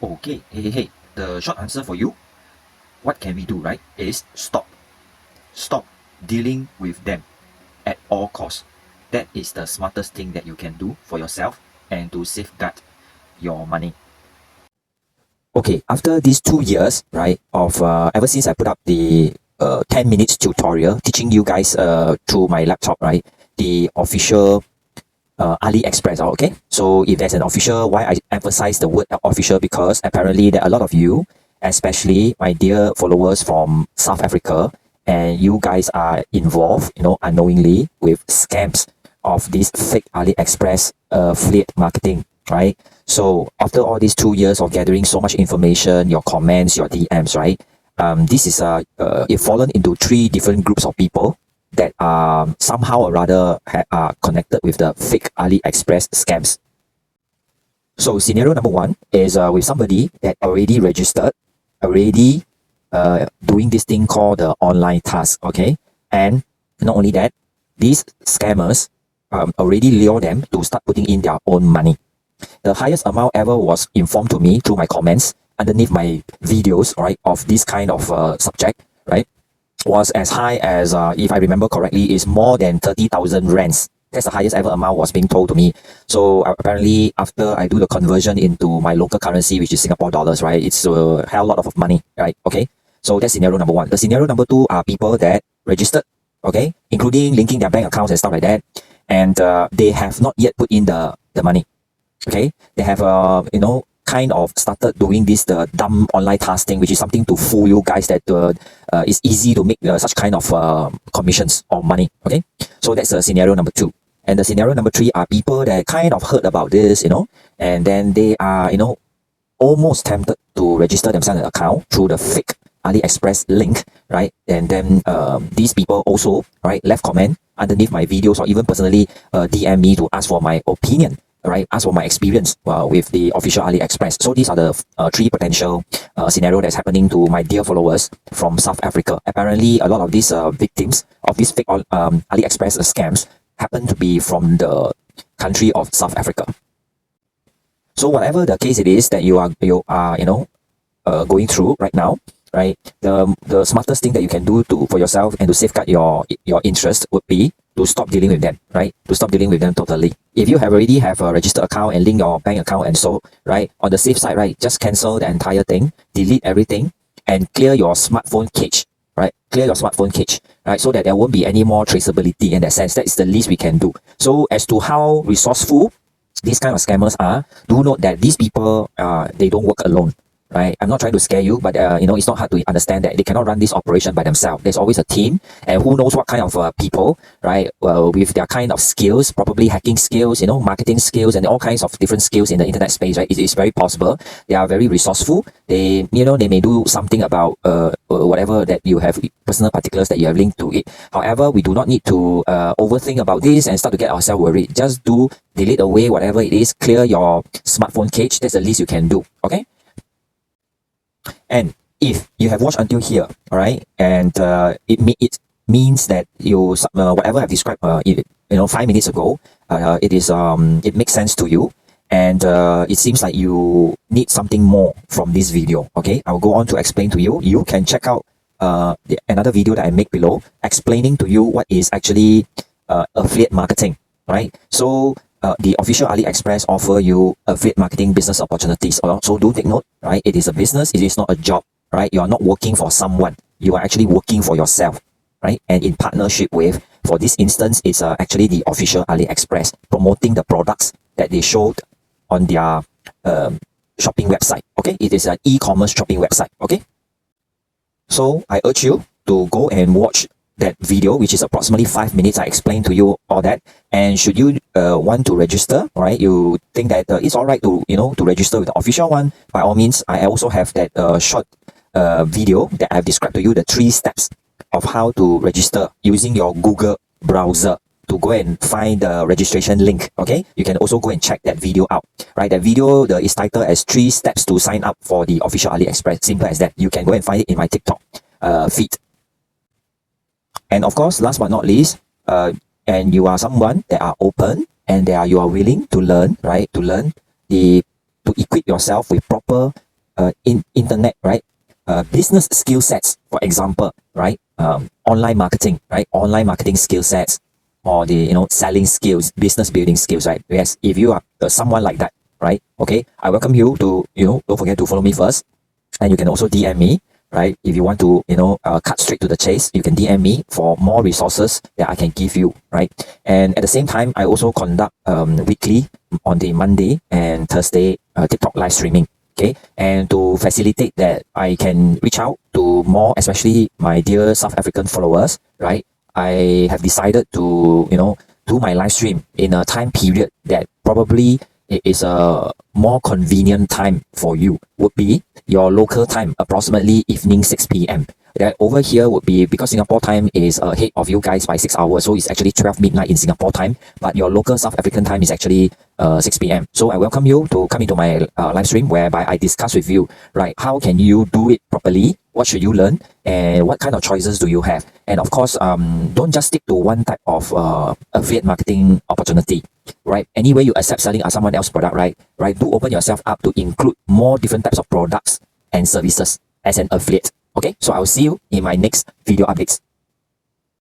Okay, hey. The short answer for you, what can we do, right, is stop. Stop dealing with them at all costs. That is the smartest thing that you can do for yourself and to safeguard your money. Okay, after these 2 years, right, of ever since I put up the 10 minutes tutorial teaching you guys through my laptop, right, the official AliExpress, okay? So if there's an official, why I emphasize the word official, because apparently there are a lot of you, especially my dear followers from South Africa, and you guys are involved, unknowingly with scams of this fake AliExpress affiliate marketing, right? So after all these 2 years of gathering so much information, your comments, your DMs, right? This is it fallen into 3 different groups of people that are somehow or rather are connected with the fake AliExpress scams. So scenario number 1 is with somebody that already registered, already doing this thing called the online task, okay? And not only that, these scammers already lure them to start putting in their own money. The highest amount ever was informed to me through my comments underneath my videos, right, of this kind of subject, right, was as high as, if I remember correctly, is more than 30,000 rands. That's the highest ever amount was being told to me. So apparently, after I do the conversion into my local currency, which is Singapore dollars, right, it's a hell lot of money, right? Okay. So that's scenario number 1. The scenario number 2 are people that registered, okay, including linking their bank accounts and stuff like that, and they have not yet put in the money. Okay, they have kind of started doing this the dumb online tasking, which is something to fool you guys that it's easy to make such kind of commissions or money. Okay, so that's scenario number 2. And the scenario number 3 are people that kind of heard about this, and then they are almost tempted to register themselves an account through the fake AliExpress link, right? And then these people also, right, left comment underneath my videos or even personally DM me to ask for my opinion, right? Ask for my experience with the official AliExpress. So these are the 3 potential scenario that's happening to my dear followers from South Africa. Apparently, a lot of these victims of these fake AliExpress scams happen to be from the country of South Africa. So whatever the case it is that you are going through right now, right? The smartest thing that you can do for yourself and to safeguard your interest would be to stop dealing with them, right? To stop dealing with them totally. If you already have a registered account and link your bank account and so, right, on the safe side, right, just cancel the entire thing, delete everything, and clear your smartphone cache, right? Clear your smartphone cache, right? So that there won't be any more traceability in that sense. That is the least we can do. So as to how resourceful these kind of scammers are, do note that these people, they don't work alone. Right, I'm not trying to scare you, but it's not hard to understand that they cannot run this operation by themselves. There's always a team, and who knows what kind of people, right? With their kind of skills, probably hacking skills, marketing skills, and all kinds of different skills in the internet space. Right, it's very possible. They are very resourceful. They may do something about whatever that you have, personal particulars that you have linked to it. However, we do not need to overthink about this and start to get ourselves worried. Just delete away whatever it is. Clear your smartphone cache. That's the least you can do. Okay. And if you have watched until here, all right, and it means that you whatever I've described 5 minutes ago, it makes sense to you, and it seems like you need something more from this video. Okay, I'll go on to explain to you. You can check out another video that I make below explaining to you what is actually affiliate marketing, right? So the official AliExpress offer you affiliate marketing business opportunities. So do take note, right? It is a business. It is not a job, right? You are not working for someone. You are actually working for yourself, right? And in partnership with, for this instance, it's actually the official AliExpress promoting the products that they showed on their shopping website. Okay, it is an e-commerce shopping website. Okay, so I urge you to go and watch that video, which is approximately 5 minutes. I explained to you all that. And should you want to register, right, you think that it's all right to to register with the official one, by all means. I also have that short video that I've described to you, the 3 steps of how to register using your Google browser to go and find the registration link. Okay, you can also go and check that video out, right? That video is titled as 3 steps to sign up for the official AliExpress. Simple as that. You can go and find it in my TikTok feed. And of course, last but not least, and you are someone that are open and you are willing to learn, right? To equip yourself with proper in internet, right? Business skill sets, for example, right? Online marketing, right? Online marketing skill sets, or the selling skills, business building skills, right? Yes, if you are someone like that, right? Okay, I welcome you to don't forget to follow me first, and you can also DM me, right? If you want to cut straight to the chase, you can DM me for more resources that I can give you, right? And at the same time, I also conduct weekly on the Monday and Thursday TikTok live streaming. Okay, and to facilitate that, I can reach out to more, especially my dear South African followers, right? I have decided to do my live stream in a time period that probably it is a more convenient time for you, would be your local time, approximately evening 6 p.m. That over here would be, because Singapore time is ahead of you guys by 6 hours, so it's actually 12 midnight in Singapore time, but your local South African time is actually 6 p.m. So I welcome you to come into my live stream, whereby I discuss with you, right, how can you do it properly, what should you learn, and what kind of choices do you have. And of course, don't just stick to one type of affiliate marketing opportunity, right? Anyway, you accept selling someone else's product, right? Do open yourself up to include more different types of products and services as an affiliate. Okay, so I'll see you in my next video updates.